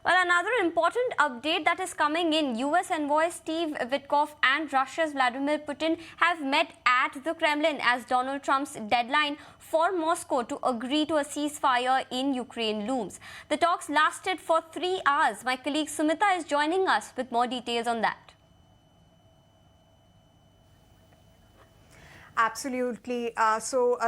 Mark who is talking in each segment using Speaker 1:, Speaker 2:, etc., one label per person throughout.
Speaker 1: Well, another important update that is coming in, US Envoy Steve Witkoff and Russia's Vladimir Putin have met at the Kremlin as Donald Trump's deadline for Moscow to agree to a ceasefire in Ukraine looms. The talks lasted for 3 hours. My colleague Sumita is joining us with more details on that.
Speaker 2: Absolutely.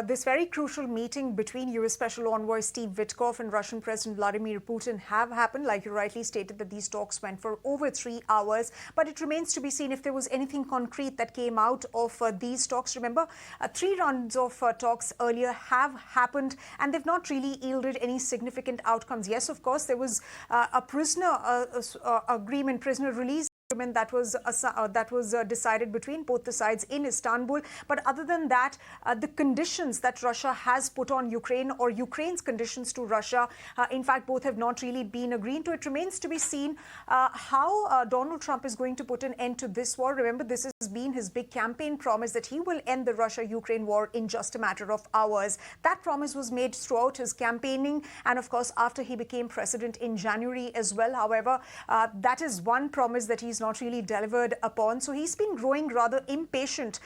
Speaker 2: This very crucial meeting between US Special Envoy Steve Witkoff and Russian President Vladimir Putin have happened. Like you rightly stated, that these talks went for over 3 hours. But it remains to be seen if there was anything concrete that came out of these talks. Remember, 3 rounds of talks earlier have happened, and they've not really yielded any significant outcomes. Yes, of course, there was a prisoner agreement, prisoner release that was decided between both the sides in Istanbul. But other than that, the conditions that Russia has put on Ukraine, or Ukraine's conditions to Russia, in fact, both have not really been agreed to. It remains to be seen how Donald Trump is going to put an end to this war. Remember, this has been his big campaign promise, that he will end the Russia-Ukraine war in just a matter of hours. That promise was made throughout his campaigning, and of course, after he became president in January as well. However, that is one promise that he's not really delivered upon. So he's been growing rather impatient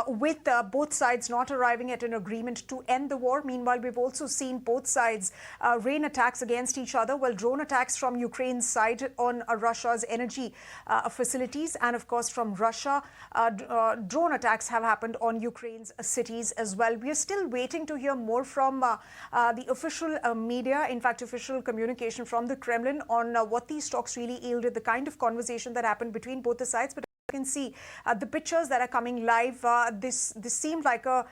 Speaker 2: with both sides not arriving at an agreement to end the war. Meanwhile, we've also seen both sides rain attacks against each other. Well, drone attacks from Ukraine's side on Russia's energy facilities, and of course from Russia, drone attacks have happened on Ukraine's cities as well. We are still waiting to hear more from the official media, in fact official communication from the Kremlin, on what these talks really yielded, the kind of conversation that happened between both the sides. But you can see the pictures that are coming live. This seemed like a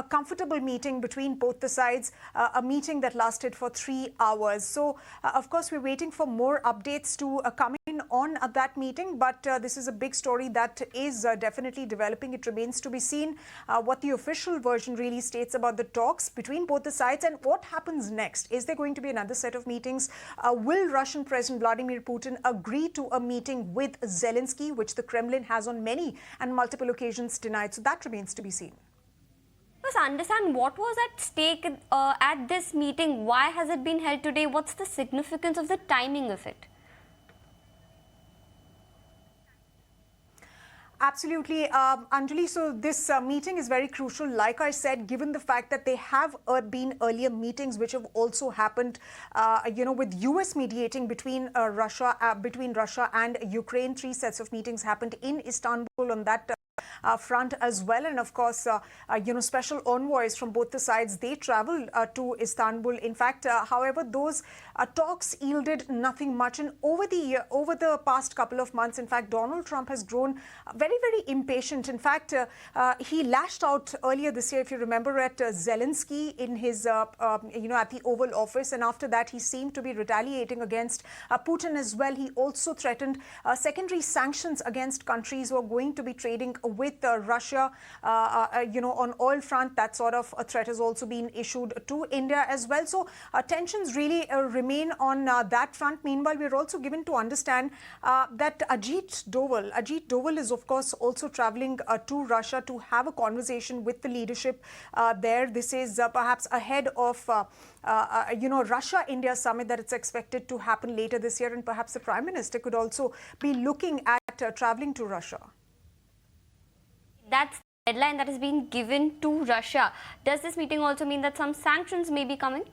Speaker 2: comfortable meeting between both the sides, a meeting that lasted for 3 hours. So, of course, we're waiting for more updates to come in on that meeting. But this is a big story that is definitely developing. It remains to be seen what the official version really states about the talks between both the sides and what happens next. Is there going to be another set of meetings? Will Russian President Vladimir Putin agree to a meeting with Zelensky, which the Kremlin has on many and multiple occasions denied? So that remains to be seen.
Speaker 1: Let's understand what was at stake at this meeting. Why has it been held today? What's the significance of the timing of it?
Speaker 2: Absolutely, Anjali. So this meeting is very crucial, like I said, given the fact that there have been earlier meetings which have also happened, with US mediating between Russia and Ukraine. 3 sets of meetings happened in Istanbul on that front as well. And of course, special envoys from both the sides, they travel to Istanbul. In fact, however, those talks yielded nothing much. And over the past couple of months, in fact, Donald Trump has grown very, very impatient. In fact, he lashed out earlier this year, if you remember, at Zelensky in his, at the Oval Office. And after that, he seemed to be retaliating against Putin as well. He also threatened secondary sanctions against countries who are going to be trading with Russia, on oil front. That sort of a threat has also been issued to India as well. So tensions really remain on that front. Meanwhile, we're also given to understand that Ajit Doval is, of course, also traveling to Russia to have a conversation with the leadership there. This is perhaps ahead of Russia-India summit that it's expected to happen later this year, and perhaps the Prime Minister could also be looking at traveling to Russia.
Speaker 1: That's the deadline that is being given to Russia. Does this meeting also mean that some sanctions may be coming?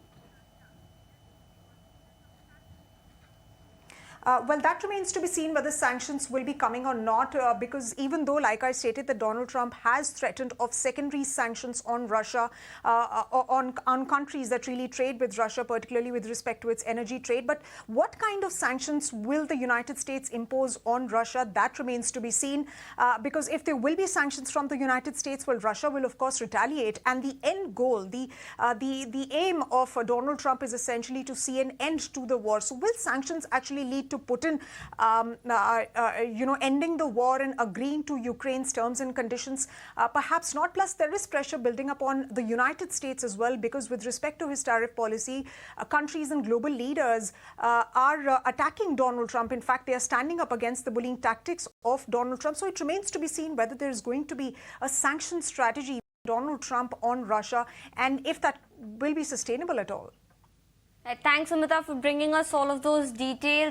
Speaker 2: Well, that remains to be seen whether sanctions will be coming or not, because even though, like I stated, that Donald Trump has threatened of secondary sanctions on Russia, on countries that really trade with Russia, particularly with respect to its energy trade. But what kind of sanctions will the United States impose on Russia? That remains to be seen, because if there will be sanctions from the United States, well, Russia will, of course, retaliate. And the end goal, the aim of Donald Trump is essentially to see an end to the war. So will sanctions actually lead to Putin, ending the war and agreeing to Ukraine's terms and conditions? Perhaps not. Plus, there is pressure building upon the United States as well, because with respect to his tariff policy, countries and global leaders are attacking Donald Trump. In fact, they are standing up against the bullying tactics of Donald Trump. So it remains to be seen whether there is going to be a sanction strategy Donald Trump on Russia, and if that will be sustainable at all.
Speaker 1: Thanks, Amita, for bringing us all of those details.